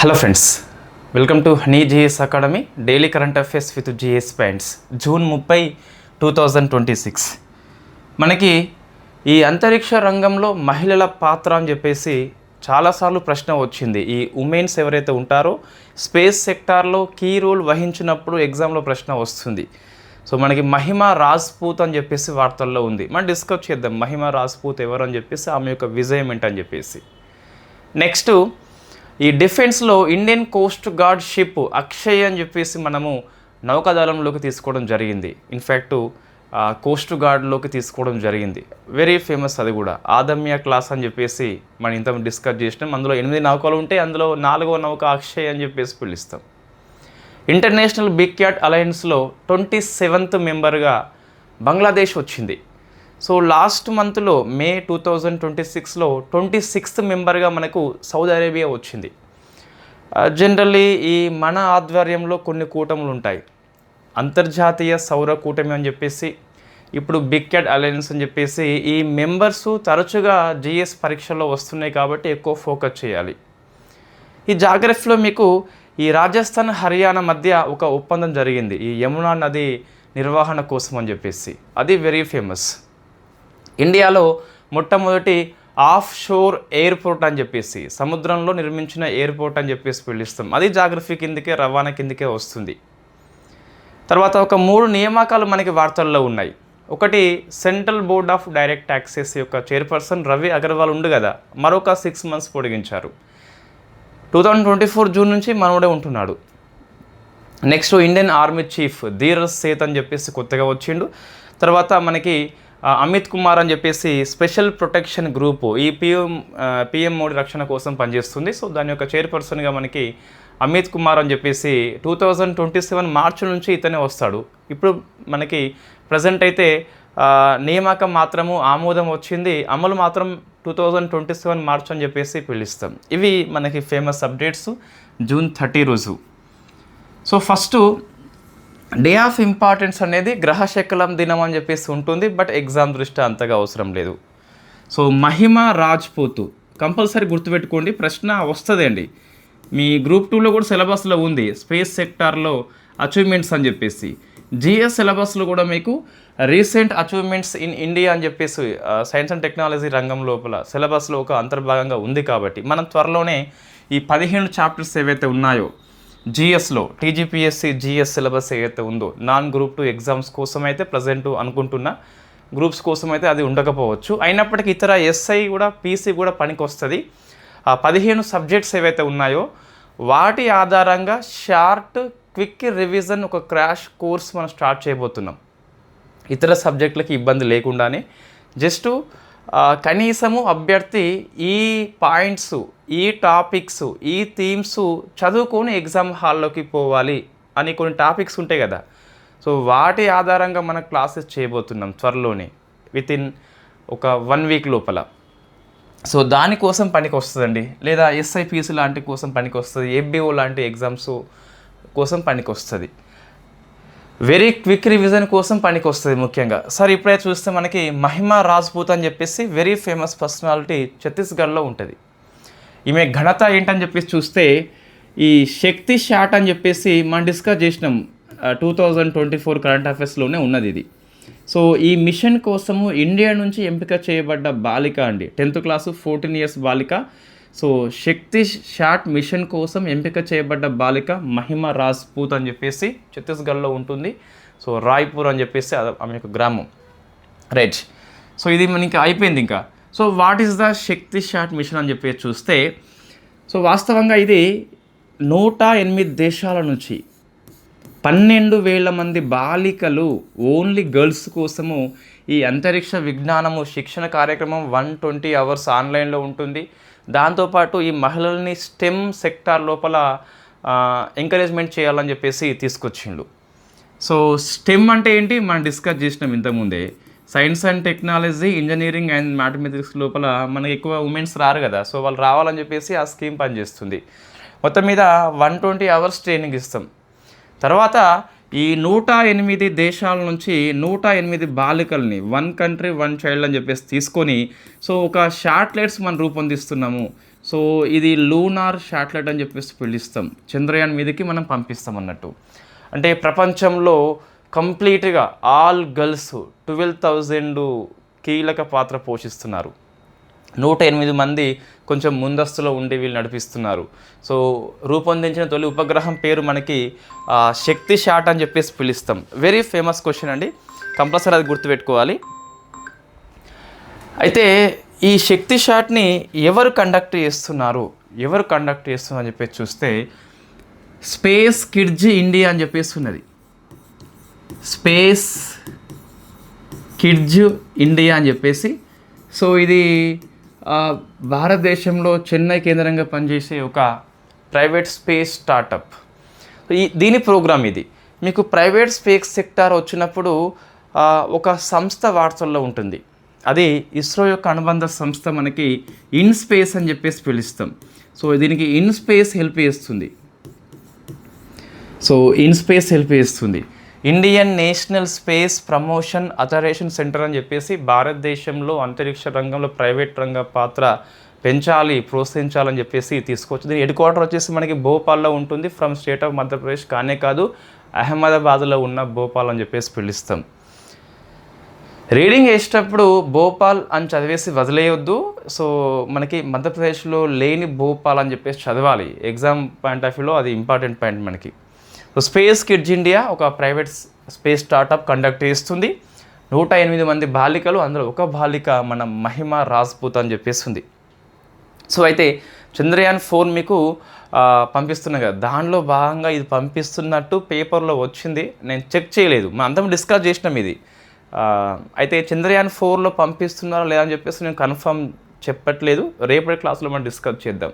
Hello friends, welcome to honey GS academy daily current affairs with GS points. June 30, 2026. మనకి ఈ అంతరిక్ష రంగంలో మహిళల పాత్ర అని చెప్పేసి చాలాసార్లు ప్రశ్న వచ్చింది. ఈ ఉమెన్స్ ఎవరైతే ఉంటారో స్పేస్ సెక్టార్లో కీ రోల్ వహించినప్పుడు ఎగ్జామ్లో ప్రశ్న వస్తుంది. సో మనకి మహిమా రాజ్పూత్ అని చెప్పేసి వార్తల్లో ఉంది. మనం డిస్కస్ చేద్దాం మహిమా రాజ్పూత్ ఎవరు అని చెప్పేసి, ఆమె యొక్క విజయం ఏంటని చెప్పేసి. నెక్స్ట్, ఈ డిఫెన్స్లో Indian coast guard ship Akshay అని చెప్పేసి మనము నౌకాదళంలోకి తీసుకోవడం జరిగింది. ఇన్ఫ్యాక్టు కోస్ట్ గార్డ్లోకి తీసుకోవడం జరిగింది. వెరీ ఫేమస్, అది కూడా ఆదమ్య క్లాస్ అని చెప్పేసి మనం ఇంత డిస్కస్ చేసినాం. అందులో 8 నౌకలు ఉంటే అందులో 4వ నౌక అక్షయ్ అని చెప్పేసి పిలుస్తాం. ఇంటర్నేషనల్ బిగ్ క్యాట్ అలయన్స్లో 27th మెంబర్గా బంగ్లాదేశ్ వచ్చింది. సో లాస్ట్ మంత్లో మే 2026లో 26th మెంబర్గా మనకు సౌదీ అరేబియా వచ్చింది. జనరల్లీ ఈ మన ఆధ్వర్యంలో కొన్ని కూటములు ఉంటాయి. అంతర్జాతీయ సౌర కూటమి అని చెప్పేసి, ఇప్పుడు బిగ్ క్యాట్ అలయన్స్ అని చెప్పేసి, ఈ మెంబర్స్ తరచుగా జిఎస్ పరీక్షల్లో వస్తున్నాయి కాబట్టి ఎక్కువ ఫోకస్ చేయాలి. ఈ జాగ్రఫీలో మీకు ఈ రాజస్థాన్ హర్యానా మధ్య ఒక ఒప్పందం జరిగింది, ఈ యమునా నది నిర్వహణ కోసం అని చెప్పేసి. అది వెరీ ఫేమస్. ఇండియాలో మొట్టమొదటి ఆఫ్ షోర్ ఎయిర్పోర్ట్ అని చెప్పేసి, సముద్రంలో నిర్మించిన ఎయిర్పోర్ట్ అని చెప్పేసి పిలుస్తాం. అది జాగ్రఫీ కిందకే, రవాణా కిందకే వస్తుంది. తర్వాత ఒక 3 నియామకాలు మనకి వార్తల్లో ఉన్నాయి. ఒకటి, central board of direct taxes యొక్క చైర్పర్సన్ రవి అగర్వాల్ ఉండు కదా, మరొక 6 months పొడిగించారు. 2024 జూన్ నుంచి మనోడే ఉంటున్నాడు. Next, Indian army chief Dheeraj Seth అని చెప్పేసి కొత్తగా వచ్చిండు. తర్వాత మనకి అమిత్ కుమార్ అని చెప్పేసి స్పెషల్ ప్రొటెక్షన్ గ్రూపు ఈ పిఎం మోడీ రక్షణ కోసం పనిచేస్తుంది. సో దాని యొక్క చైర్పర్సన్గా మనకి అమిత్ కుమార్ అని చెప్పేసి 2027 మార్చి నుంచి ఇతనే వస్తాడు. ఇప్పుడు మనకి ప్రజెంట్ అయితే నియామకం మాత్రము ఆమోదం వచ్చింది, అమలు మాత్రం 2027 మార్చ్ అని చెప్పేసి పిలుస్తాం. ఇవి మనకి ఫేమస్ అప్డేట్స్ జూన్ 30 రోజు. So first, day of importance అనేది గ్రహశకలం దినం అని చెప్పేసి ఉంటుంది, బట్ ఎగ్జామ్ దృష్ట్యా అంతగా అవసరం లేదు. సో మహిమా రాజ్పూత్ కంపల్సరీ గుర్తుపెట్టుకోండి, ప్రశ్న వస్తుంది అండి. మీ గ్రూప్ 2లో కూడా సిలబస్లో ఉంది స్పేస్ సెక్టార్లో అచీవ్మెంట్స్ అని చెప్పేసి. జిఎస్ సిలబస్లో కూడా మీకు రీసెంట్ అచీవ్మెంట్స్ ఇన్ ఇండియా అని చెప్పేసి సైన్స్ అండ్ టెక్నాలజీ రంగం లోపల సిలబస్లో ఒక అంతర్భాగంగా ఉంది. కాబట్టి మనం త్వరలోనే ఈ 15 చాప్టర్స్ ఏవైతే ఉన్నాయో జిఎస్లో, టీజీపీఎస్సీ జిఎస్ సిలబస్ ఏదైతే ఉందో, నాన్ గ్రూప్ 2 ఎగ్జామ్స్ కోసం అయితే ప్రజెంట్ అనుకుంటున్నా, గ్రూప్స్ కోసం అయితే అది ఉండకపోవచ్చు. అయినప్పటికీ ఇతర ఎస్ఐ కూడా, పీసీ కూడా పనికి వస్తుంది. ఆ 15 సబ్జెక్ట్స్ ఏవైతే ఉన్నాయో వాటి ఆధారంగా షార్ట్ క్విక్ రివిజన్ ఒక క్రాష్ కోర్స్ మనం స్టార్ట్ చేయబోతున్నాం. ఇతర సబ్జెక్టులకి ఇబ్బంది లేకుండానే జస్ట్ కనీసము అభ్యర్థి ఈ పాయింట్స్, ఈ టాపిక్స్, ఈ థీమ్స్ చదువుకొని ఎగ్జామ్ హాల్లోకి పోవాలి అని కొన్ని టాపిక్స్ ఉంటాయి కదా. సో వాటి ఆధారంగా మనం క్లాసెస్ చేయబోతున్నాం త్వరలోనే, వితిన్ ఒక 1 week లోపల. సో దానికోసం పనికి వస్తుందండి. లేదా ఎస్ఐపిసి లాంటి కోసం పనికి వస్తుంది, ఏబిఓ లాంటి ఎగ్జామ్స్ కోసం పనికి వస్తుంది, వెరీ క్విక్ రివిజన్ కోసం పనికి వస్తుంది ముఖ్యంగా. సార్ ఇప్పుడైతే చూస్తే మనకి మహిమా రాజ్పూత్ అని చెప్పేసి వెరీ ఫేమస్ పర్సనాలిటీ ఛత్తీస్గఢ్లో ఉంటుంది. ఈమె ఘనత ఏంటని చెప్పేసి చూస్తే, ఈ శక్తి షాట్ అని చెప్పేసి మనం డిస్కస్ చేసినాం 2024 కరెంట్ అఫైర్స్లోనే ఉన్నది ఇది. సో ఈ మిషన్ కోసము ఇండియా నుంచి ఎంపిక చేయబడ్డ బాలిక అండి, 10th class 14 years బాలిక. సో శక్తి షాట్ మిషన్ కోసం ఎంపిక చేయబడ్డ బాలిక మహిమా రాజ్పూత్ అని చెప్పేసి ఛత్తీస్గఢ్లో ఉంటుంది. సో రాయ్పూర్ అని చెప్పేసి ఆమె యొక్క గ్రామం, రైట్. సో ఇది మనకి అయిపోయింది ఇంకా. So what is the Shakti shot mission అని చెప్పేసి చూస్తే, సో వాస్తవంగా ఇది 108 దేశాల నుంచి 12,000 మంది బాలికలు, ఓన్లీ గర్ల్స్ కోసము ఈ అంతరిక్ష విజ్ఞానము శిక్షణ కార్యక్రమం 120 hours ఆన్లైన్లో ఉంటుంది. దాంతోపాటు ఈ మహిళల్ని స్టెమ్ సెక్టార్ లోపల ఎంకరేజ్మెంట్ చేయాలని చెప్పేసి తీసుకొచ్చిండు. సో స్టెమ్ అంటే ఏంటి మనం డిస్కస్ చేసినాం ఇంతకుముందే. Science and technology, engineering and mathematics లోపల మనకి ఎక్కువ ఉమెన్స్ రారు కదా. సో వాళ్ళు రావాలని చెప్పేసి ఆ స్కీమ్ పనిచేస్తుంది. మొత్తం మీద 120 hours ట్రైనింగ్ ఇస్తాం. తర్వాత ఈ 108 దేశాల నుంచి 108 బాలికల్ని, 1 country 1 child అని చెప్పేసి తీసుకొని, సో ఒక షార్ట్లెట్స్ మనం రూపొందిస్తున్నాము. సో ఇది లూనార్ శాటిలైట్ అని చెప్పేసి పిలుస్తాం. చంద్రయాన్ మీదకి మనం పంపిస్తాం అన్నట్టు. అంటే ప్రపంచంలో కంప్లీట్గా ఆల్ గర్ల్స్ 12,000 కీలక పాత్ర పోషిస్తున్నారు. 108 మంది కొంచెం ముందస్తులో ఉండి వీళ్ళు నడిపిస్తున్నారు. సో రూపొందించిన తొలి ఉపగ్రహం పేరు మనకి శక్తి శాట్ అని చెప్పేసి పిలుస్తాం. వెరీ ఫేమస్ క్వశ్చన్ అండి, కంపల్సరీ అది గుర్తుపెట్టుకోవాలి. అయితే ఈ శక్తి షాట్ని ఎవరు కండక్ట్ చేస్తున్నారు అని చెప్పేసి చూస్తే స్పేస్ కిడ్జ్ ఇండియా అని చెప్పేసి ఉన్నది. స్పేస్ కిడ్జ్ ఇండియా అని చెప్పేసి. సో ఇది భారతదేశంలో చెన్నై కేంద్రంగా పనిచేసే ఒక ప్రైవేట్ స్పేస్ స్టార్టప్. దీని ప్రోగ్రామ్ ఇది. మీకు ప్రైవేట్ స్పేస్ సెక్టార్ వచ్చినప్పుడు ఒక సంస్థ వార్తల్లో ఉంటుంది. అది ఇస్రో యొక్క అనుబంధ సంస్థ మనకి ఇన్ స్పేస్ అని చెప్పేసి పిలుస్తాం. సో దీనికి ఇన్ స్పేస్ హెల్ప్ చేస్తుంది. Indian national space promotion authorisation centre అని చెప్పేసి భారతదేశంలో అంతరిక్ష రంగంలో ప్రైవేట్ రంగ పాత్ర పెంచాలి, ప్రోత్సహించాలని చెప్పేసి తీసుకొచ్చింది. హెడ్ క్వార్టర్ వచ్చేసి మనకి భోపాల్లో ఉంటుంది. ఫ్రమ్ స్టేట్ ఆఫ్ మధ్యప్రదేశ్ కానే కాదు, అహ్మదాబాద్లో ఉన్న భోపాల్ అని చెప్పేసి పిలుస్తాం. రీడింగ్ వేసేటప్పుడు భోపాల్ అని చదివేసి వదిలేయొద్దు. సో మనకి మధ్యప్రదేశ్లో లేని భోపాల్ అని చెప్పేసి చదవాలి. ఎగ్జామ్ పాయింట్ ఆఫ్ వ్యూలో అది ఇంపార్టెంట్ పాయింట్ మనకి. సో స్పేస్ కిడ్జ్ ఇండియా ఒక ప్రైవేట్ స్పేస్ స్టార్టప్ కండక్ట్ చేస్తుంది. 108 మంది బాలికలు, అందులో ఒక బాలిక మన మహిమ రాజ్పూత్ అని చెప్పేసి ఉంది. సో అయితే చంద్రయాన్ 4 మీకు పంపిస్తున్నాం కదా, దానిలో భాగంగా ఇది పంపిస్తున్నట్టు పేపర్లో వచ్చింది. నేను చెక్ చేయలేదు, మనం అంతా డిస్కస్ చేసినాం ఇది. అయితే చంద్రయాన్ 4లో పంపిస్తున్నారా లేదా అని చెప్పేసి నేను కన్ఫర్మ్ చెప్పట్లేదు. రేపటి క్లాస్లో మనం డిస్కస్ చేద్దాం.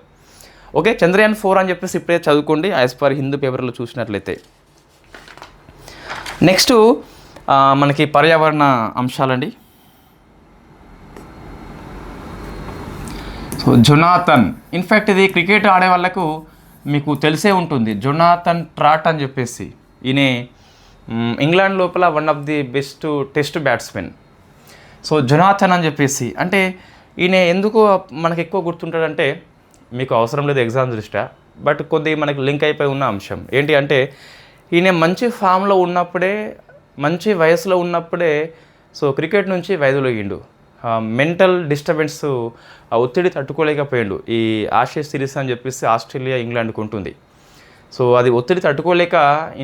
ఓకే, చంద్రయాన్ 4 అని చెప్పేసి ఇప్పుడే చదువుకోండి యాజ్ పర్ హిందూ పేపర్లో చూసినట్లయితే. నెక్స్ట్ మనకి పర్యావరణ అంశాలండి. సో జొనాథన్, ఇన్ఫ్యాక్ట్ ఇది క్రికెట్ ఆడే వాళ్ళకు మీకు తెలిసే ఉంటుంది. జొనాథన్ ట్రాట్ అని చెప్పేసి ఈయన ఇంగ్లాండ్ లోపల one of the best test batsmen. So Jonathan అని చెప్పేసి అంటే ఈయన ఎందుకు మనకు ఎక్కువ గుర్తుంటాడంటే, మీకు అవసరం లేదు ఎగ్జామ్ దృష్ట్యా, బట్ కొద్దిగా మనకి లింక్ అయిపోయి ఉన్న అంశం ఏంటి అంటే, ఈయన మంచి ఫామ్లో ఉన్నప్పుడే, మంచి వయసులో ఉన్నప్పుడే సో క్రికెట్ నుంచి వైదొలిగిండు. మెంటల్ డిస్టర్బెన్స్, ఒత్తిడి తట్టుకోలేకపోయిండు. ఈ ఆషేస్ సిరీస్ అని చెప్పేసి ఆస్ట్రేలియా ఇంగ్లాండ్కి ఉంటుంది. సో అది ఒత్తిడి తట్టుకోలేక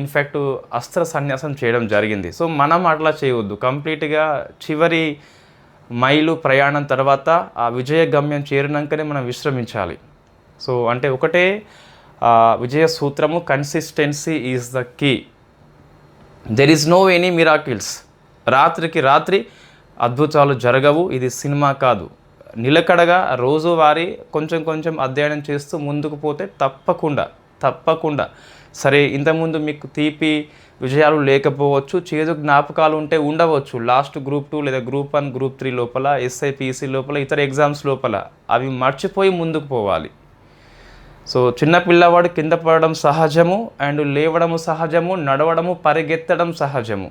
ఇన్ఫ్యాక్ట్ అస్త్ర సన్యాసం చేయడం జరిగింది. సో మనం అట్లా చేయవద్దు. కంప్లీట్గా చివరి మైలు ప్రయాణం తర్వాత ఆ విజయ గమ్యం చేరినాకనే మనం విశ్రమించాలి. సో అంటే ఒకటే విజయ సూత్రము, consistency is the key. There is no any miracles. రాత్రికి రాత్రి అద్భుతాలు జరగవు. ఇది సినిమా కాదు. నిలకడగా రోజువారీ కొంచెం కొంచెం అధ్యయనం చేస్తూ ముందుకు పోతే తప్పకుండా సరే, ఇంతకుముందు మీకు తీపి విజయాలు లేకపోవచ్చు, చేదు జ్ఞాపకాలు ఉంటే ఉండవచ్చు. లాస్ట్ గ్రూప్ 2 లేదా గ్రూప్ 1, గ్రూప్ 3 లోపల, SIPC లోపల, ఇతర ఎగ్జామ్స్ లోపల అవి మర్చిపోయి ముందుకు పోవాలి. సో చిన్న పిల్లవాడు కింద పడడం సహజము, అండ్ లేవడము సహజము, నడవడము పరిగెత్తడం సహజము.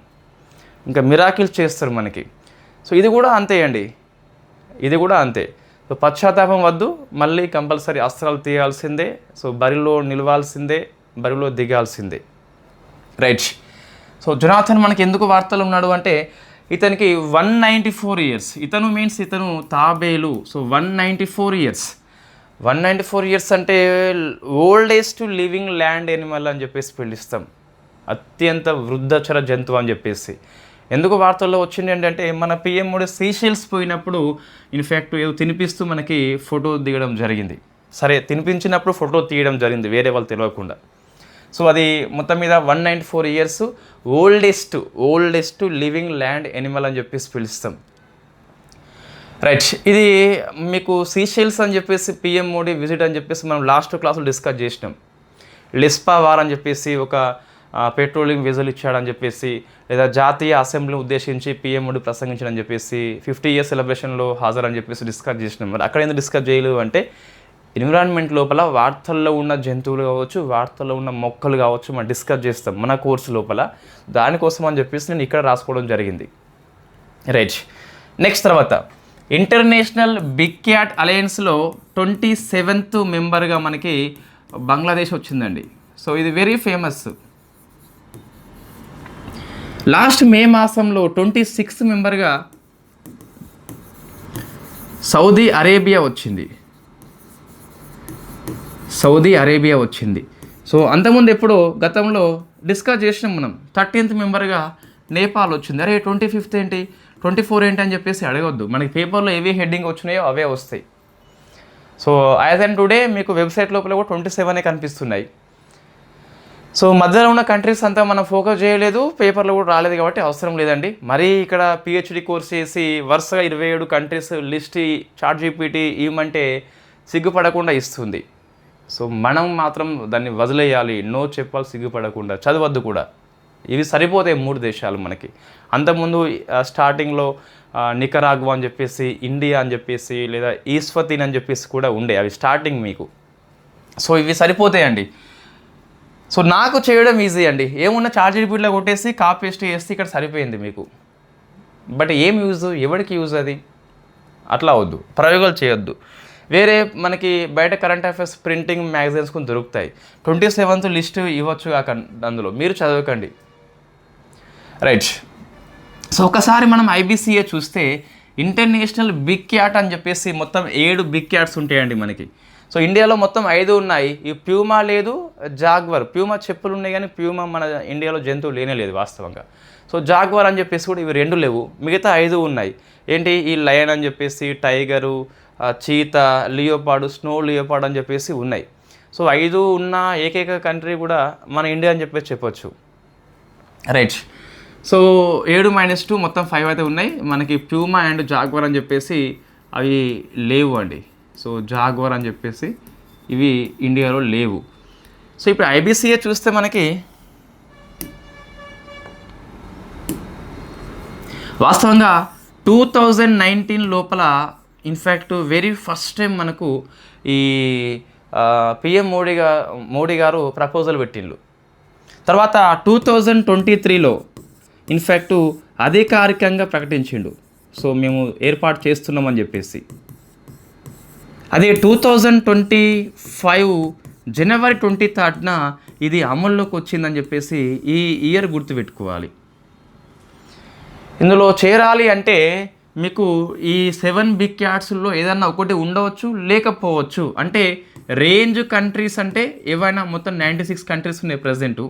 ఇంకా మిరాకిల్స్ చేస్తారు మనకి. సో ఇది కూడా అంతే అండి, ఇది కూడా అంతే. సో పశ్చాత్తాపం వద్దు, మళ్ళీ కంపల్సరీ అస్త్రాలు తీయాల్సిందే. సో బరిలో నిలవాల్సిందే, బరిలో దిగాల్సిందే. రైట్. సో జొనాథన్ మనకి ఎందుకు వార్తలు ఉన్నాడు అంటే, ఇతనికి 194 ఇయర్స్. ఇతను మీన్స్ ఇతను తాబేలు. సో 194 ఇయర్స్ అంటే ఓల్డెస్ట్ లివింగ్ ల్యాండ్ ఎనిమల్ అని చెప్పేసి పిలుస్తాం. అత్యంత వృద్ధచర జంతువు అని చెప్పేసి. ఎందుకు వార్తల్లో వచ్చింది ఏంటంటే, మన PM మోడీ సీషెల్స్ పోయినప్పుడు ఇన్ఫ్యాక్ట్ ఏదో తినిపిస్తూ మనకి ఫోటో దిగడం జరిగింది. సరే, తినిపించినప్పుడు ఫోటో తీయడం జరిగింది వేరే వాళ్ళు తెలియకుండా. సో అది మొత్తం మీద 194 years oldest living land Animal అని చెప్పేసి పిలుస్తాం. రైట్. ఇది మీకు సీషెల్స్ అని చెప్పేసి PM మోడీ విజిట్ అని చెప్పేసి మనం లాస్ట్ క్లాసులో డిస్కస్ చేసినాం. లిస్పా వార్ అని చెప్పేసి ఒక పెట్రోలియం వెజల్ ఇచ్చాడని చెప్పేసి, లేదా జాతీయ అసెంబ్లీని ఉద్దేశించి PM మోడీ ప్రసంగించడని చెప్పేసి, 50 ఇయర్స్ సెలబ్రేషన్లో హాజరని చెప్పేసి డిస్కస్ చేసినాం. మరి అక్కడ ఎందుకు డిస్కస్ చేయలేదు అంటే, ఎన్విరాన్మెంట్ లోపల వార్తల్లో ఉన్న జంతువులు కావచ్చు, వార్తల్లో ఉన్న మొక్కలు కావచ్చు, మనం డిస్కస్ చేస్తాం మన కోర్సు లోపల. దానికోసం అని చెప్పేసి నేను ఇక్కడ రాసుకోవడం జరిగింది. రైట్. నెక్స్ట్ తర్వాత ఇంటర్నేషనల్ బిగ్ క్యాట్ అలయన్స్లో 27th మెంబర్గా మనకి బంగ్లాదేశ్ వచ్చిందండి. సో ఇది వెరీ ఫేమస్. లాస్ట్ మే మాసంలో 26th మెంబర్గా సౌదీ అరేబియా వచ్చింది. సో అంతకుముందు ఎప్పుడో గతంలో డిస్కస్ చేసినాం మనం. 13th మెంబర్గా నేపాల్ వచ్చింది. అరే 25th ఏంటి, 24 ఏంటి అని చెప్పేసి అడగొద్దు. మనకి పేపర్లో ఏవి హెడ్డింగ్ వచ్చినాయో అవే వస్తాయి. సో యాజ్ అండ్ టుడే మీకు వెబ్సైట్ లోపల కూడా 27 కనిపిస్తున్నాయి. సో మధ్యలో ఉన్న కంట్రీస్ అంతా మనం ఫోకస్ చేయలేదు, పేపర్లో కూడా రాలేదు కాబట్టి అవసరం లేదండి. మరీ ఇక్కడ పిహెచ్డి కోర్స్ చేసి వరుసగా 27 కంట్రీస్ లిస్ట్ ChatGPT ఇవ్వమంటే సిగ్గుపడకుండా ఇస్తుంది. సో మనం మాత్రం దాన్ని వదిలేయాలి, నో చెప్పాలి, సిగ్గుపడకుండా చదవద్దు కూడా. ఇవి సరిపోతాయి 3 దేశాలు మనకి. అంతకుముందు స్టార్టింగ్లో నికరాగ్వా అని చెప్పేసి, ఇండియా అని చెప్పేసి, లేదా ఈస్వతీన్ అని చెప్పేసి కూడా ఉండే, అవి స్టార్టింగ్ మీకు. సో ఇవి సరిపోతాయండి. సో నాకు చేయడం ఈజీ అండి, ఏమున్నా ChatGPTలో కొట్టేసి కాపీ పేస్ట్ చేస్తే ఇక్కడ సరిపోయింది మీకు. బట్ ఏం యూజ్, ఎవరికి యూజ్ అది? అట్లా వద్దు, ప్రయోగాలు చేయొద్దు. వేరే మనకి బయట కరెంట్ అఫైర్స్ ప్రింటింగ్ మ్యాగజైన్స్ కొన్ని దొరుకుతాయి. 27th లిస్ట్ ఇవ్వచ్చు కాక అందులో మీరు చదవకండి, రైట్. సో ఒకసారి మనం IBCA చూస్తే ఇంటర్నేషనల్ బిగ్ క్యాట్ అని చెప్పేసి మొత్తం 7 బిగ్ క్యాట్స్ ఉంటాయండి మనకి. సో ఇండియాలో మొత్తం 5 ఉన్నాయి. ఈ ప్యూమా లేదు, జాగ్వర్. ప్యూమా చెప్పులు ఉన్నాయి కానీ ప్యూమా మన ఇండియాలో జంతువు లేనే లేదు వాస్తవంగా. సో జాగ్వర్ అని చెప్పేసి కూడా ఇవి 2 లేవు, మిగతా 5 ఉన్నాయి. ఏంటి, ఈ లయన్ అని చెప్పేసి, టైగరు, చీతా, లియోపార్డు, స్నో లియోపార్డ్ అని చెప్పేసి ఉన్నాయి. సో 5 ఉన్న ఏకైక కంట్రీ కూడా మన ఇండియా అని చెప్పేసి చెప్పొచ్చు, రైట్. సో 7 - 2 మొత్తం 5 అయితే ఉన్నాయి మనకి. ప్యూమా అండ్ జాగ్వర్ అని చెప్పేసి అవి లేవు అండి. సో జాగ్వర్ అని చెప్పేసి ఇవి ఇండియాలో లేవు. సో ఇప్పుడు IBCA చూస్తే మనకి వాస్తవంగా 2019 లోపల ఇన్ఫ్యాక్ట్ వెరీ ఫస్ట్ టైం మనకు ఈ PM మోడీ గారు ప్రపోజల్ పెట్టిండ్రు. తర్వాత 2023లో ఇన్ఫ్యాక్ట్ అధికారికంగా ప్రకటించిండు. సో మేము ఏర్పాటు చేస్తున్నామని చెప్పేసి. అదే 2025 జనవరి 23న ఇది అమల్లోకి వచ్చిందని చెప్పేసి ఈ ఇయర్ గుర్తుపెట్టుకోవాలి. ఇందులో చేరాలి అంటే మీకు ఈ 7 బిగ్ క్యాట్స్లో ఏదన్నా ఒకటి ఉండవచ్చు, లేకపోవచ్చు. అంటే రేంజ్ కంట్రీస్ అంటే ఏవైనా మొత్తం 96 కంట్రీస్ ఉన్నాయి ప్రజెంటు,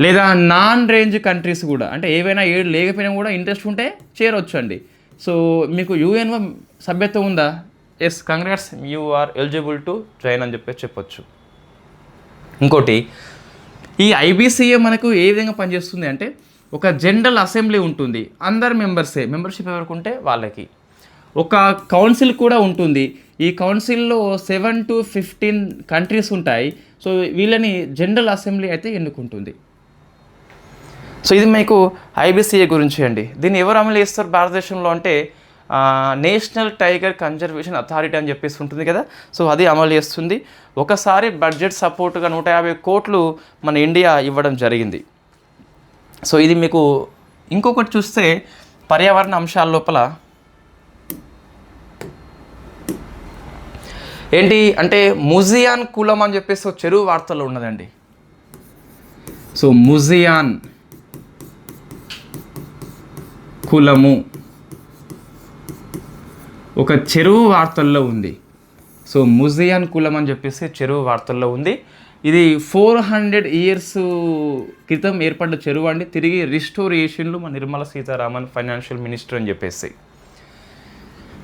లేదా నాన్ రేంజ్ కంట్రీస్ కూడా, అంటే ఏవైనా 7 లేకపోయినా కూడా ఇంట్రెస్ట్ ఉంటే చేరవచ్చు అండి. సో మీకు UN సభ్యత్వం ఉందా? Yes, congrats, you are eligible to join అని చెప్పొచ్చు. ఇంకోటి, ఈ IBCA మనకు ఏ విధంగా పనిచేస్తుంది అంటే ఒక జనరల్ అసెంబ్లీ ఉంటుంది, అందరు మెంబర్షిప్ ఎవరికి ఉంటే వాళ్ళకి. ఒక కౌన్సిల్ కూడా ఉంటుంది. ఈ కౌన్సిల్లో 7 to 15 కంట్రీస్ ఉంటాయి. సో వీళ్ళని జనరల్ అసెంబ్లీ అయితే ఎన్నుకుంటుంది. సో ఇది మీకు IBCA గురించి అండి. దీన్ని ఎవరు అమలు చేస్తారు భారతదేశంలో అంటే నేషనల్ టైగర్ కన్జర్వేషన్ అథారిటీ అని చెప్పేసి ఉంటుంది కదా. సో అది అమలు చేస్తుంది. ఒకసారి బడ్జెట్ సపోర్ట్గా 150 కోట్లు మన ఇండియా ఇవ్వడం జరిగింది. సో ఇది మీకు. ఇంకొకటి చూస్తే పర్యావరణ అంశాల లోపల ఏంటి అంటే ముజియాన్ కులం అని చెప్పేసి చెరువు వార్తల్లో ఉన్నదండి. సో ముజియాన్ కులము ఒక చెరువు వార్తల్లో ఉంది. సో ముజియాన్ కులం అని చెప్పేసి చెరువు వార్తల్లో ఉంది. ఇది 400 years క్రితం ఏర్పడ్డ చెరువు అండి. తిరిగి రిస్టోరేషన్లు మన నిర్మలా సీతారామన్ ఫైనాన్షియల్ మినిస్టర్ అని చెప్పేసి.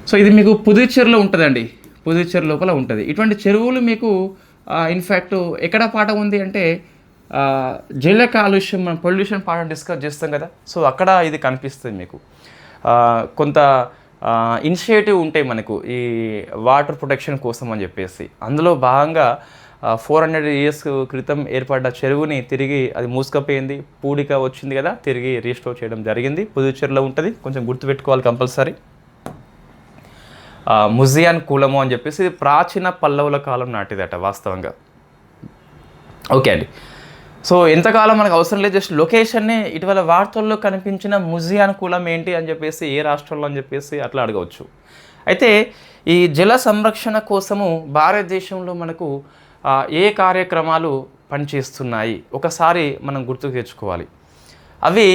సో ఇది మీకు పుదుచ్చేరిలో ఉంటుందండి, పుదుచ్చేరి లోపల ఉంటుంది. ఇటువంటి చెరువులు మీకు ఇన్ఫ్యాక్ట్ ఎక్కడ పాట ఉంది అంటే జల కాలుష్యం, మనం పొల్యూషన్ పాట డిస్కస్ చేస్తాం కదా. సో అక్కడ ఇది కనిపిస్తుంది మీకు. కొంత ఇనిషియేటివ్ ఉంటాయి మనకు ఈ వాటర్ ప్రొటెక్షన్ కోసం అని చెప్పేసి. అందులో భాగంగా 400 years క్రితం ఏర్పడ్డ చెరువుని తిరిగి అది మూసుకపోయింది, పూడిక వచ్చింది కదా, తిరిగి రీస్టోర్ చేయడం జరిగింది. పుదుచ్చేరిలో ఉంటుంది, కొంచెం గుర్తుపెట్టుకోవాలి కంపల్సరీ. ముజియాన్ కులము అని చెప్పేసి ఇది ప్రాచీన పల్లవుల కాలం నాటిదట వాస్తవంగా. ఓకే అండి. సో ఎంతకాలం మనకు అవసరం లేదు, జస్ట్ లొకేషన్నే ఇటీవల వార్తల్లో కనిపించిన ముజియాన్ కులం ఏంటి అని చెప్పేసి, ఏ రాష్ట్రంలో అని చెప్పేసి అట్లా అడగవచ్చు. అయితే ఈ జల సంరక్షణ కోసము భారతదేశంలో మనకు ఏ కార్యక్రమాలు పనిచేస్తున్నాయి ఒకసారి మనం గుర్తుకు తెచ్చుకోవాలి. అవి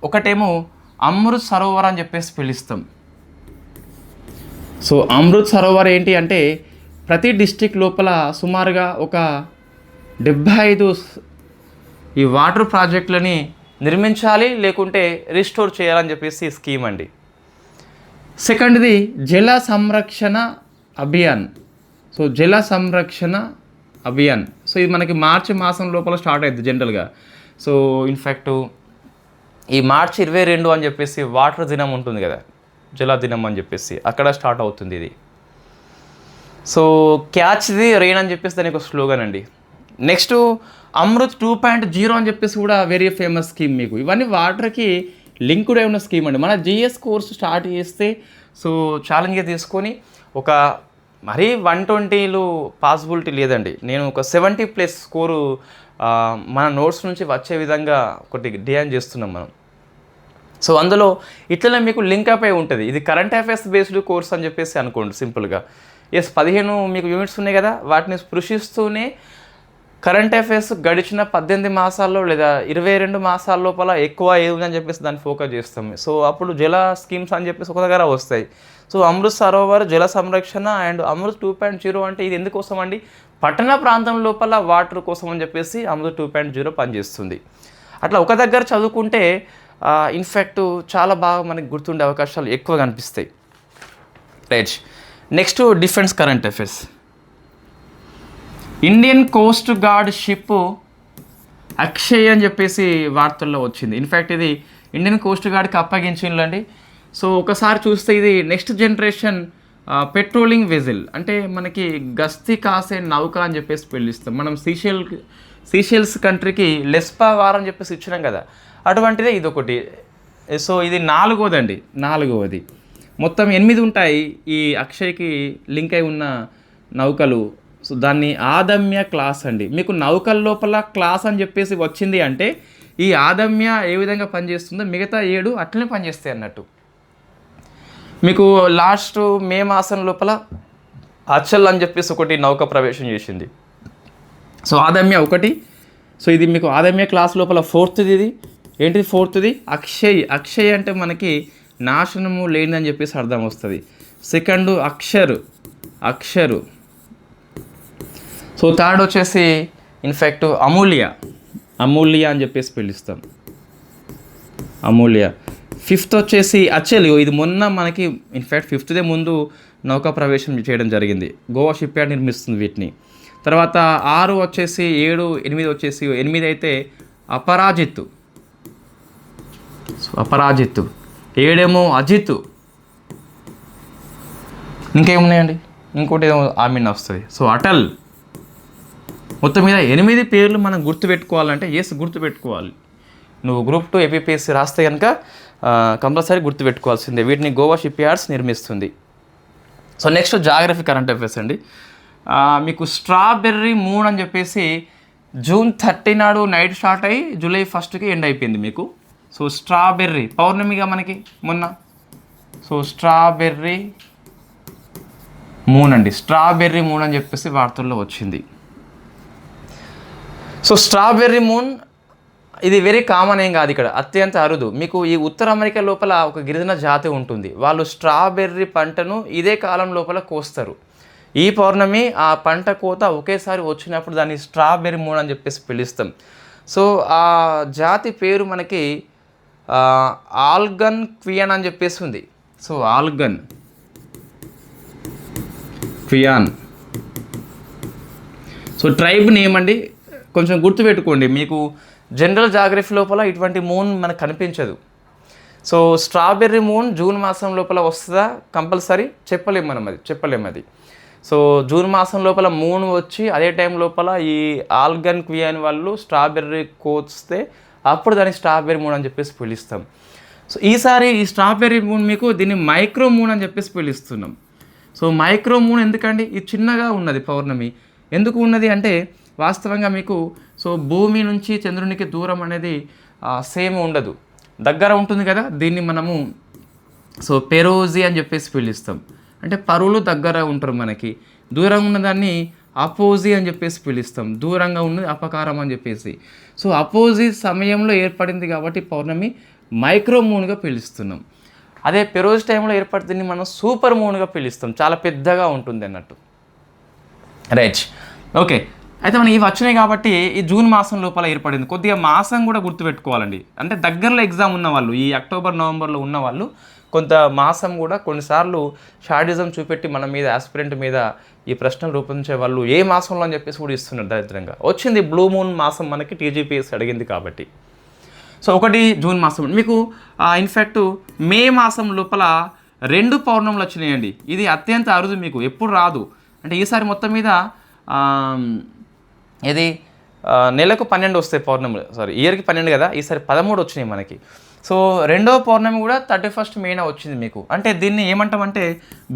ఒకటేమో అమృత్ సరోవర్ అని చెప్పేసి పిలుస్తాం. సో అమృత్ సరోవర్ ఏంటి అంటే ప్రతి డిస్టిక్ లోపల సుమారుగా ఒక 75 ఈ వాటర్ ప్రాజెక్టులని నిర్మించాలి, లేకుంటే రిస్టోర్ చేయాలని చెప్పేసి స్కీమ్ అండి. సెకండ్ది జల సంరక్షణ అభియాన్. సో జల సంరక్షణ అభియాన్, సో ఇది మనకి మార్చి మాసం లోపల స్టార్ట్ అవుతుంది జనరల్గా. సో ఇన్ఫ్యాక్ట్ ఈ మార్చి 22 అని చెప్పేసి వాటర్ దినం ఉంటుంది కదా, జల దినం అని చెప్పేసి, అక్కడ స్టార్ట్ అవుతుంది ఇది. సో క్యాచ్ ది రెయిన్ అని చెప్పేసి దానికి ఒక స్లోగన్ అండి. నెక్స్ట్ అమృత్ 2.0 అని చెప్పేసి కూడా వెరీ ఫేమస్ స్కీమ్. మీకు ఇవన్నీ వాటర్కి లింక్డ్ అయి ఉన్న స్కీమ్ అండి. మన జిఎస్ కోర్సు స్టార్ట్ చేస్తే సో ఛాలెంజ్గా తీసుకొని ఒక మరీ 120 పాసిబిలిటీ లేదండి, నేను ఒక 70+ స్కోరు మన నోట్స్ నుంచి వచ్చే విధంగా ఒకటి డిజైన్ చేస్తున్నాం మనం. సో అందులో ఇట్లనే మీకు లింక్అప్ అయి ఉంటుంది. ఇది కరెంట్ అఫైర్స్ బేస్డ్ కోర్స్ అని చెప్పేసి అనుకోండి సింపుల్గా. 15 మీకు యూనిట్స్ ఉన్నాయి కదా, వాటిని స్పృశిస్తూనే కరెంట్ అఫైర్స్ గడిచిన 18 మాసాల్లో లేదా 22 మాసాల లోపల ఎక్కువ ఏది అని చెప్పేసి దాన్ని ఫోకస్ చేస్తాం. సో అప్పుడు జల స్కీమ్స్ అని చెప్పేసి ఒక దగ్గర వస్తాయి. సో అమృత్ సరోవర్ జల సంరక్షణ అండ్ అమృత్ 2.0 అంటే ఇది ఎందుకోసం అండి, పట్టణ ప్రాంతం లోపల వాటర్ కోసం అని చెప్పేసి అమృత్ 2.0 పనిచేస్తుంది. అట్లా ఒక దగ్గర చదువుకుంటే ఇన్ఫ్యాక్ట్ చాలా బాగా మనకి గుర్తుండే అవకాశాలు ఎక్కువ కనిపిస్తాయి. Right, next defence current affairs. Indian coast guard ship Akshay అని చెప్పేసి వార్తల్లో వచ్చింది. ఇన్ఫ్యాక్ట్ ఇది ఇండియన్ కోస్ట్ గార్డ్కి అప్పగించిందండి. సో ఒకసారి చూస్తే ఇది నెక్స్ట్ జనరేషన్ పెట్రోలింగ్ వెజిల్, అంటే మనకి గస్తీ కాసే నౌక అని చెప్పేసి పిలుస్తాం. మనం సీషెల్స్ కంట్రీకి లెస్పా వార్ అని చెప్పేసి ఇచ్చినాం కదా, అటువంటిదే ఇది ఒకటి. సో ఇది 4వది. మొత్తం 8 ఉంటాయి ఈ అక్షయ్కి లింక్ అయి ఉన్న నౌకలు. సో దాన్ని ఆదమ్య క్లాస్ అండి. మీకు నౌకల లోపల క్లాస్ అని చెప్పేసి వచ్చింది అంటే ఈ ఆదమ్య ఏ విధంగా పనిచేస్తుందో మిగతా 7 అట్లనే పనిచేస్తాయి అన్నట్టు. మీకు లాస్ట్ మే మాసం లోపల అచల్ అని చెప్పేసి ఒకటి నౌక ప్రవేశం చేసింది. సో ఆదమ్య ఒకటి. సో ఇది మీకు ఆదమ్య క్లాస్ లోపల 4th ఇది. ఏంటిది 4th అక్షయ్ అంటే మనకి నాశనము లేనిదని చెప్పేసి అర్థం వస్తుంది. సెకండ్ అక్షరు. సో థర్డ్ వచ్చేసి ఇన్ఫ్యాక్ట్ అమూల్య అని చెప్పేసి పిలుస్తాం, అమూల్య. 5th వచ్చేసి అచల్. ఇది మొన్న మనకి ఇన్ఫ్యాక్ట్ 5th ముందు నౌకా ప్రవేశం చేయడం జరిగింది. గోవా షిప్ యార్డ్ నిర్మిస్తుంది వీటిని. తర్వాత 6 వచ్చేసి 7, 8 వచ్చేసి 8 అయితే అపరాజిత్. 7 అజిత్. ఇంకేమున్నాయండి, ఇంకోటి ఏమో ఆమెన్ వస్తుంది. సో అటల్. మొత్తం మీద 8 పేర్లు మనం గుర్తుపెట్టుకోవాలంటే గుర్తుపెట్టుకోవాలి. నువ్వు గ్రూప్ 2 ఏపీపీఎస్సీ రాస్తే కనుక కంపల్సరీ గుర్తుపెట్టుకోవాల్సిందే. వీటిని గోవా షిప్ యార్డ్స్ నిర్మిస్తుంది. So next geography current affairs అండి. మీకు స్ట్రాబెర్రీ మూన్ అని చెప్పేసి June 30 నాడు నైట్ స్టార్ట్ అయ్యి July 1st ఎండ్ అయిపోయింది మీకు. సో స్ట్రాబెర్రీ పౌర్ణమిగా మనకి మొన్న. సో స్ట్రాబెర్రీ మూన్ అని చెప్పేసి వార్తల్లో వచ్చింది. సో స్ట్రాబెర్రీ మూన్ ఇది వెరీ కామన్ ఏం కాదు, ఇక్కడ అత్యంత అరుదు. మీకు ఈ ఉత్తర అమెరికా లోపల ఒక గిరిజన జాతి ఉంటుంది, వాళ్ళు స్ట్రాబెర్రీ పంటను ఇదే కాలం లోపల కోస్తారు. ఈ పౌర్ణమి ఆ పంట కోత ఒకేసారి వచ్చినప్పుడు దాన్ని స్ట్రాబెర్రీ మూన్ అని చెప్పేసి పిలుస్తాం. సో ఆ జాతి పేరు మనకి ఆల్గన్ క్వియాన్ అని చెప్పేసి ఉంది. సో ఆల్గన్ క్వియాన్. సో ట్రైబ్ నేమ్ అండి, కొంచెం గుర్తుపెట్టుకోండి. మీకు జనరల్ జాగ్రఫీ లోపల ఇటువంటి మూన్ మనకు కనిపించదు. సో స్ట్రాబెర్రీ మూన్ జూన్ మాసం లోపల వస్తుందా కంపల్సరీ చెప్పలేము అది. సో జూన్ మాసం లోపల మూన్ వచ్చి అదే టైం లోపల ఈ ఆల్గన్ క్వియాన్ వాళ్ళు స్ట్రాబెర్రీ కోస్తే అప్పుడు దాన్ని స్ట్రాబెర్రీ మూన్ అని చెప్పేసి పిలుస్తాం. సో ఈసారి ఈ స్ట్రాబెర్రీ మూన్ మీకు దీన్ని మైక్రో మూన్ అని చెప్పేసి పిలుస్తున్నాం. సో మైక్రో మూన్ ఎందుకండి, ఇది చిన్నగా ఉన్నది పౌర్ణమి. ఎందుకు ఉన్నది అంటే వాస్తవంగా మీకు సో భూమి నుంచి చంద్రునికి దూరం అనేది సేమ్ ఉండదు, దగ్గర ఉంటుంది కదా. దీన్ని మనము సో పెరోజీ అని చెప్పేసి పిలుస్తాం. అంటే పరువులు దగ్గర ఉంటారు మనకి, దూరంగా ఉన్నదాన్ని అపోజీ అని చెప్పేసి పిలుస్తాం, దూరంగా ఉన్నది అపకారం అని చెప్పేసి. సో అపోజీ సమయంలో ఏర్పడింది కాబట్టి పౌర్ణమి మైక్రో మూన్గా పిలుస్తున్నాం. అదే పెరోజ్ టైంలో ఏర్పడుతుంది మనం సూపర్ మూన్గా పిలుస్తాం, చాలా పెద్దగా ఉంటుంది అన్నట్టు. Right, okay. అయితే మనం ఇవి వచ్చినాయి కాబట్టి ఈ జూన్ మాసం లోపల ఏర్పడింది. కొద్దిగా మాసం కూడా గుర్తుపెట్టుకోవాలండి. అంటే దగ్గరలో ఎగ్జామ్ ఉన్న వాళ్ళు, ఈ అక్టోబర్ నవంబర్లో ఉన్న వాళ్ళు కొంత మాసం కూడా కొన్నిసార్లు షార్డిజం చూపెట్టి మన మీద ఆస్పిరెంట్ మీద ఈ ప్రశ్నలు రూపొందించే వాళ్ళు ఏ మాసంలో అని చెప్పేసి కూడా ఇస్తున్నారు దరిద్రంగా. వచ్చింది బ్లూ మూన్ మాసం మనకి టీజీపీఎస్ అడిగింది కాబట్టి. సో ఒకటి జూన్ మాసం. మీకు ఇన్ఫ్యాక్ట్ మే మాసం లోపల 2 పౌర్ణములు వచ్చినాయండి. ఇది అత్యంత అరుదు, మీకు ఎప్పుడు రాదు. అంటే ఈసారి మొత్తం మీద ఇది నెలకు 12 వస్తాయి పౌర్ణములు, సారీ ఇయర్కి 12 కదా, ఈసారి 13 వచ్చినాయి మనకి. సో 2వ పౌర్ణమి కూడా 31 మేన వచ్చింది మీకు. అంటే దీన్ని ఏమంటామంటే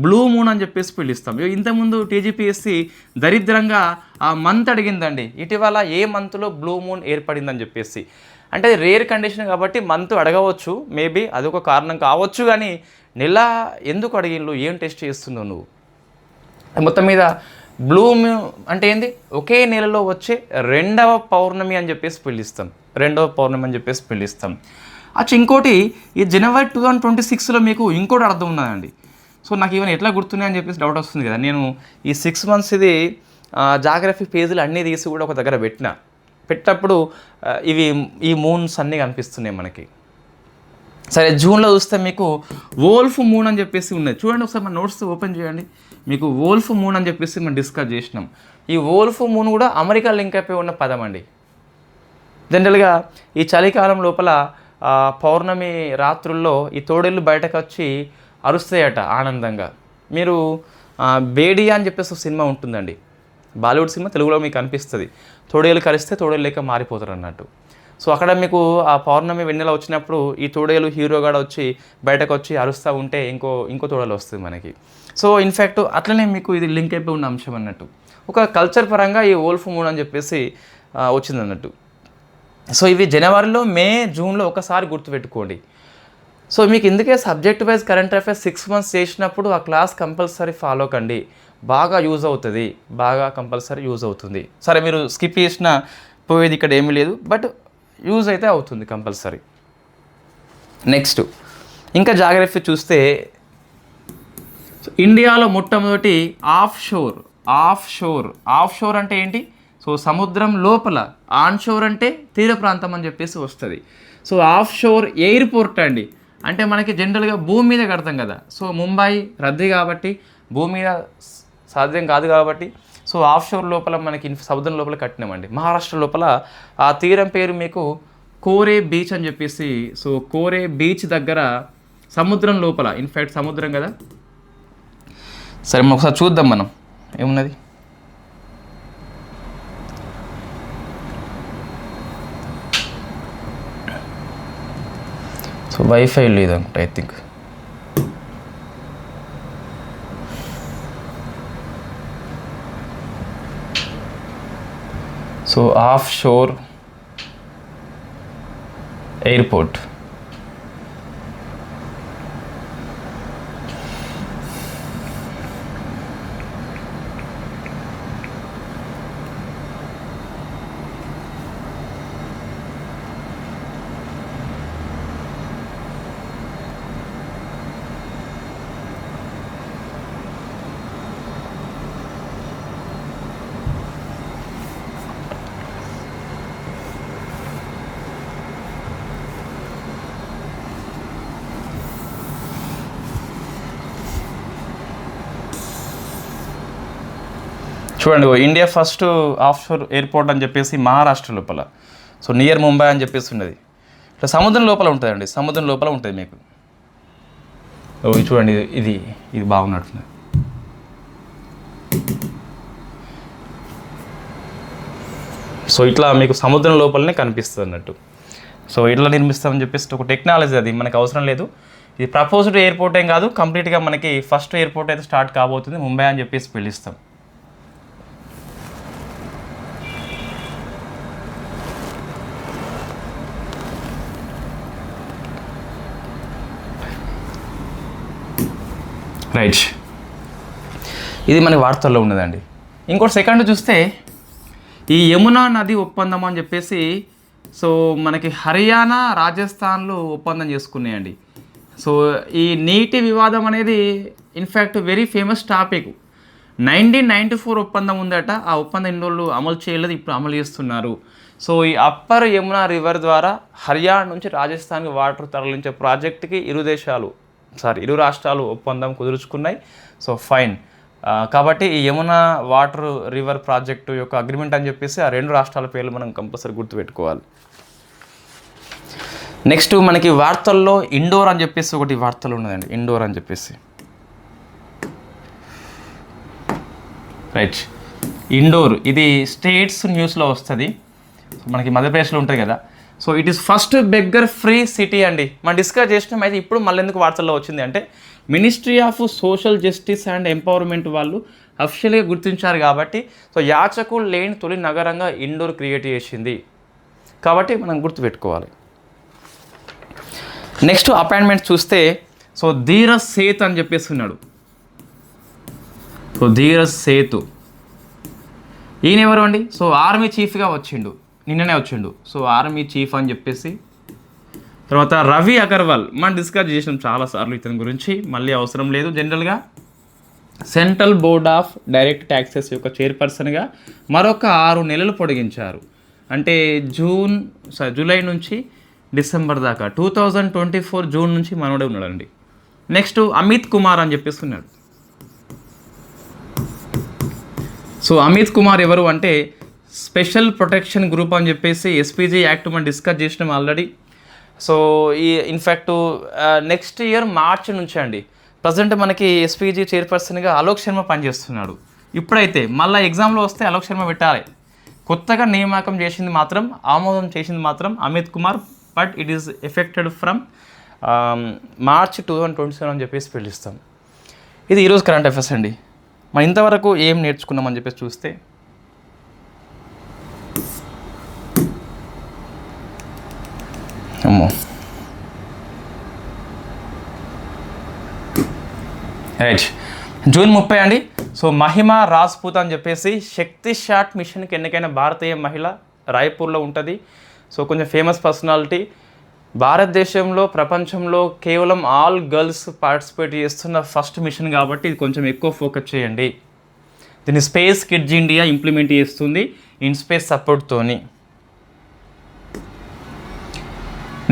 బ్లూ మూన్ అని చెప్పేసి పిలుస్తాం. ఇంతకుముందు టీజీపీఎస్సీ దరిద్రంగా ఆ మంత్ అడిగిందండి, ఇటీవల ఏ మంత్లో బ్లూ మూన్ ఏర్పడిందని చెప్పేసి. అంటే రేర్ కండిషన్ కాబట్టి మంత్ అడగవచ్చు, మేబీ అదొక కారణం కావచ్చు. కానీ నెల ఎందుకు అడిగిళ్ళు, ఏం టెస్ట్ చేస్తున్నావు నువ్వు? మొత్తం మీద బ్లూ మూన్ అంటే ఏంది, ఒకే నెలలో వచ్చే 2వ పౌర్ణమి అని చెప్పేసి పిలుస్తాం, 2వ పౌర్ణమి అని చెప్పేసి పిలుస్తాం. ఇంకోటి ఈ జనవరి 2026లో మీకు ఇంకోటి అర్థం ఉన్నదండి. సో నాకు ఈవెన్ ఎట్లా గుర్తున్నాయి అని చెప్పేసి డౌట్ వస్తుంది కదా. నేను ఈ 6 months ఇది జాగ్రఫీ పేజీలు అన్నీ తీసి కూడా ఒక దగ్గర పెట్టినప్పుడు ఇవి ఈ మూన్స్ అన్నీ కనిపిస్తున్నాయి మనకి. సరే, జూన్లో చూస్తే మీకు వోల్ఫ్ మూన్ అని చెప్పేసి ఉన్నది. చూడండి ఒకసారి మన నోట్స్ ఓపెన్ చేయండి. మీకు వోల్ఫ్ మూన్ అని చెప్పేసి మనం డిస్కస్ చేసినాం. ఈ వోల్ఫ్ మూన్ కూడా అమెరికా లింక్ అయిపోయి ఉన్న పదం అండి. జనరల్గా ఈ చలికాలం లోపల పౌర్ణమి రాత్రుల్లో ఈ తోడేళ్ళు బయటకు వచ్చి అరుస్తాయట ఆనందంగా. మీరు బేడియా అని చెప్పేసి ఒక సినిమా ఉంటుందండి, బాలీవుడ్ సినిమా, తెలుగులో మీకు అనిపిస్తుంది. తోడేళ్ళు కరిస్తే తోడేళ్ళు లేక మారిపోతారు అన్నట్టు. సో అక్కడ మీకు ఆ పౌర్ణమి వెన్నెల వచ్చినప్పుడు ఈ తోడేలు హీరోగా వచ్చి బయటకు వచ్చి అరుస్తూ ఉంటే ఇంకో తోడేలు వస్తుంది మనకి. సో ఇన్ఫ్యాక్ట్ అట్లనే మీకు ఇది లింక్ అయిపోయి ఉన్న అంశం అన్నట్టు. ఒక కల్చర్ పరంగా ఈ వోల్ఫ్ మూన్ అని చెప్పేసి వచ్చింది అన్నట్టు. సో ఇవి జనవరిలో, మే, జూన్లో ఒకసారి గుర్తుపెట్టుకోండి. సో మీకు ఇందుకే subject wise current affairs 6 months చేసినప్పుడు ఆ క్లాస్ కంపల్సరీ ఫాలో కండి, బాగా యూజ్ అవుతుంది, బాగా కంపల్సరీ యూజ్ అవుతుంది. సరే మీరు స్కిప్ చేసిన పోయేది ఇక్కడ ఏమీ లేదు, బట్ యూజ్ అయితే అవుతుంది కంపల్సరీ. నెక్స్ట్ ఇంకా జాగ్రఫీ చూస్తే ఇండియాలో మొట్టమొదటి ఆఫ్ షోర్ అంటే ఏంటి? సో సముద్రం లోపల, ఆన్ షోర్ అంటే తీర ప్రాంతం అని చెప్పేసి వస్తుంది. సో ఆఫ్ షోర్ ఎయిర్పోర్ట్ అండి. అంటే మనకి జనరల్గా భూమి మీద కడతాం కదా. సో ముంబై రద్దీ కాబట్టి, భూమి మీద సాధ్యం కాదు కాబట్టి, సో ఆఫ్ షోర్ లోపల మనకి సముద్రం లోపల కట్టినామండి. మహారాష్ట్ర లోపల ఆ తీరం పేరు మీకు కోరే బీచ్ అని చెప్పేసి. సో కోరే బీచ్ దగ్గర సముద్రం లోపల, ఇన్ఫ్యాక్ట్ సముద్రం కదా. సరే ఒకసారి చూద్దాం మనం ఏమున్నది. సో వైఫై లేదనుకుంటా, I think. So off shore airport. చూడండి, India first off shore airport అని చెప్పేసి మహారాష్ట్ర లోపల, సో నియర్ ముంబై అని చెప్పేసి ఉన్నది. ఇట్లా సముద్రం లోపల ఉంటుందండి, సముద్రం లోపల ఉంటుంది మీకు. చూడండి, ఇది బాగున్నట్టుంది. సో ఇట్లా మీకు సముద్రం లోపలనే కనిపిస్తుంది అన్నట్టు. సో ఇట్లా నిర్మిస్తామని చెప్పేసి ఒక టెక్నాలజీ, అది మనకు అవసరం లేదు. ఇది ప్రపోజ్డ్ ఎయిర్పోర్ట్ ఏం కాదు, కంప్లీట్గా మనకి ఫస్ట్ ఎయిర్పోర్ట్ అయితే స్టార్ట్ కాబోతుంది ముంబై అని చెప్పేసి పిలుస్తాం. రైట్, ఇది మనకి వార్తల్లో ఉన్నదండి. ఇంకోటి సెకండ్ చూస్తే ఈ యమునా నది ఒప్పందం అని చెప్పేసి సో మనకి హర్యానా రాజస్థాన్లు ఒప్పందం చేసుకున్నాయండి. సో ఈ నీటి వివాదం అనేది ఇన్ఫ్యాక్ట్ వెరీ ఫేమస్ టాపిక్. 1994 ఒప్పందం ఉందట, ఆ ఒప్పందం ఇన్ని రోజులు అమలు చేయలేదు, ఇప్పుడు అమలు చేస్తున్నారు. సో ఈ అప్పర్ యమునా రివర్ ద్వారా హర్యానా నుంచి రాజస్థాన్కి వాటర్ తరలించే ప్రాజెక్టుకి ఇరు రాష్ట్రాలు ఒప్పందం కుదుర్చుకున్నాయి. So fine. కాబట్టి ఈ యమునా వాటర్ రివర్ ప్రాజెక్టు యొక్క అగ్రిమెంట్ అని చెప్పేసి ఆ రెండు రాష్ట్రాల పేర్లు మనం కంపల్సరీ గుర్తుపెట్టుకోవాలి. నెక్స్ట్ మనకి వార్తల్లో ఇండోర్ అని చెప్పేసి ఒకటి వార్తలు ఉన్నదండి. ఇండోర్ అని చెప్పేసి రైట్, ఇండోర్ ఇది స్టేట్స్ న్యూస్లో వస్తుంది. మనకి మధ్యప్రదేశ్లో ఉంటుంది కదా. So it is first beggar free city అండి. మనం డిస్కస్ చేసినాం. అయితే ఇప్పుడు మళ్ళీ ఎందుకు వార్తల్లో వచ్చింది అంటే ministry of social justice and empowerment వాళ్ళు అఫిషియల్గా గుర్తించారు కాబట్టి సో యాచకులు లేని తొలి నగరంగా ఇండోర్ క్రియేట్ చేసింది కాబట్టి మనం గుర్తుపెట్టుకోవాలి. నెక్స్ట్ అపాయింట్మెంట్ చూస్తే సో ధీరజ్ సేత్ అని చెప్పేసి ఉన్నాడు. సో ధీరజ్ సేతు ఈయన ఎవరు అండి? సో ఆర్మీ చీఫ్గా నిన్ననే వచ్చిండు. సో ఆర్మీ చీఫ్ అని చెప్పేసి. తర్వాత రవి అగర్వాల్ మనం డిస్కస్ చేసినాం చాలాసార్లు ఇతని గురించి, మళ్ళీ అవసరం లేదు. జనరల్గా central board of direct taxes యొక్క చైర్పర్సన్గా మరొక 6 నెలలు పొడిగించారు. అంటే జూలై నుంచి డిసెంబర్ దాకా 2024 జూన్ నుంచి మనోడే ఉన్నాడండి. నెక్స్ట్ అమిత్ కుమార్ అని చెప్పేసి ఉన్నాడు. సో అమిత్ కుమార్ ఎవరు అంటే స్పెషల్ ప్రొటెక్షన్ గ్రూప్ అని చెప్పేసి ఎస్పీజీ యాక్ట్ మనం డిస్కస్ చేసినాం ఆల్రెడీ. సో ఈ ఇన్ఫ్యాక్ట్ నెక్స్ట్ ఇయర్ మార్చి నుంచి అండి ప్రజెంట్ మనకి ఎస్పీజీ చైర్పర్సన్గా అలోక్ శర్మ పనిచేస్తున్నాడు. ఇప్పుడైతే మళ్ళీ ఎగ్జామ్లో వస్తే అలోక్ శర్మ పెట్టాలి. కొత్తగా నియామకం ఆమోదం చేసింది మాత్రం Amit Kumar. But it is affected from March 2027 అని చెప్పేసి పిలుస్తాం. ఇది ఈరోజు కరెంట్ అఫైర్స్ అండి. మనం ఇంతవరకు ఏం నేర్చుకున్నామని చెప్పేసి చూస్తే రైట్, జూన్ 30 అండి. సో మహిమా రాజ్పూత్ అని చెప్పేసి శక్తి షాట్ మిషన్కి ఎన్నికైన భారతీయ మహిళ రాయ్పూర్లో ఉంటుంది. సో కొంచెం ఫేమస్ పర్సనాలిటీ. భారతదేశంలో ప్రపంచంలో కేవలం ఆల్ గర్ల్స్ పార్టిసిపేట్ చేస్తున్న ఫస్ట్ మిషన్ కాబట్టి ఇది కొంచెం ఎక్కువ ఫోకస్ చేయండి. దీన్ని స్పేస్ కిడ్స్ ఇండియా ఇంప్లిమెంట్ చేస్తుంది ఇన్స్పేస్ సపోర్ట్తోని.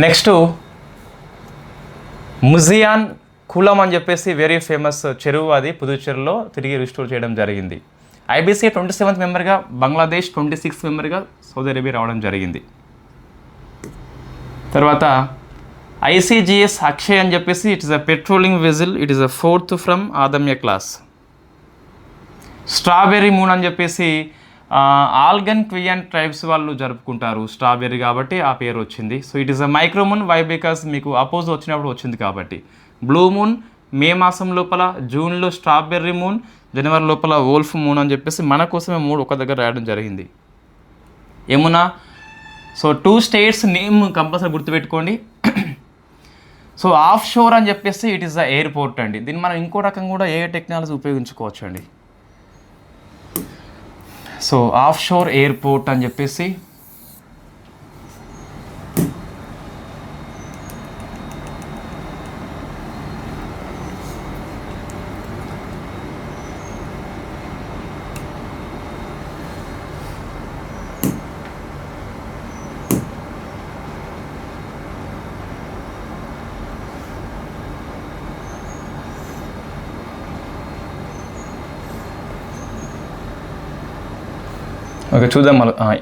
నెక్స్ట్ ముజియాన్ కులం అని చెప్పేసి వెరీ ఫేమస్ చెరువు, అది పుదుచ్చేరిలో తిరిగి రిస్టోర్ చేయడం జరిగింది. ఐబీసీ 27th మెంబర్గా బంగ్లాదేశ్, 26th మెంబర్గా సౌదీ అరేబియా రావడం జరిగింది. తర్వాత ఐసీజీఎస్ అక్షయ్ అని చెప్పేసి it is a patrolling vessel, it is a 4th from Adamya class. Strawberry moon అని చెప్పేసి ఆల్గన్ క్వియన్ ట్రైబ్స్ వాళ్ళు జరుపుకుంటారు స్ట్రాబెర్రీ కాబట్టి ఆ పేరు వచ్చింది. So it is a micromoon, why because మీకు అపోజ్ వచ్చినప్పుడు వచ్చింది కాబట్టి. బ్లూ మూన్ మే మాసం లోపల, జూన్లో స్ట్రాబెర్రీ మూన్, జనవరి లోపల వోల్ఫ్ మూన్ అని చెప్పేసి మన కోసమే 3 ఒక దగ్గర రాయడం జరిగింది. Yamuna. So 2 states name compulsory గుర్తుపెట్టుకోండి. సో ఆఫ్ షోర్ అని చెప్పేసి ఇట్ ఈస్ ద ఎయిర్పోర్ట్ అండి. దీన్ని మనం ఇంకో రకం కూడా ఏ టెక్నాలజీ ఉపయోగించుకోవచ్చు అండి. సో ఆఫ్ షోర్ ఎయిర్పోర్ట్ అని చెప్పేసి. ఓకే చూద్దాం.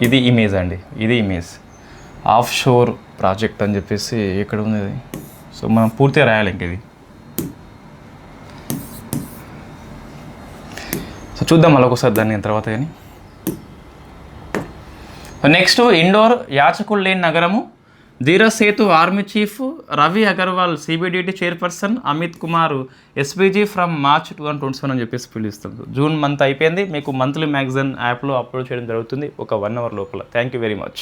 ఇది ఇమేజ్ అండి, ఇది ఇమేజ్ ఆఫ్ షోర్ ప్రాజెక్ట్ అని చెప్పేసి ఎక్కడ ఉంది ఇది. సో మనం పూర్తిగా రాయాలి ఇంక ఇది. సో చూద్దాం మళ్ళీ ఒకసారి దాన్ని తర్వాత. కానీ నెక్స్ట్ ఇండోర్ యాచకులు లేని నగరము. Dheeraj Seth army chief, Ravi Agarwal CBDT chairperson, Amit Kumar SPG from March 2027 అని చెప్పేసి పిలుస్తాం. జూన్ మంత్ అయిపోయింది. మీకు మంత్లీ మ్యాగజైన్ యాప్లో అప్లోడ్ చేయడం జరుగుతుంది ఒక 1 hour లోపల. Thank you very much.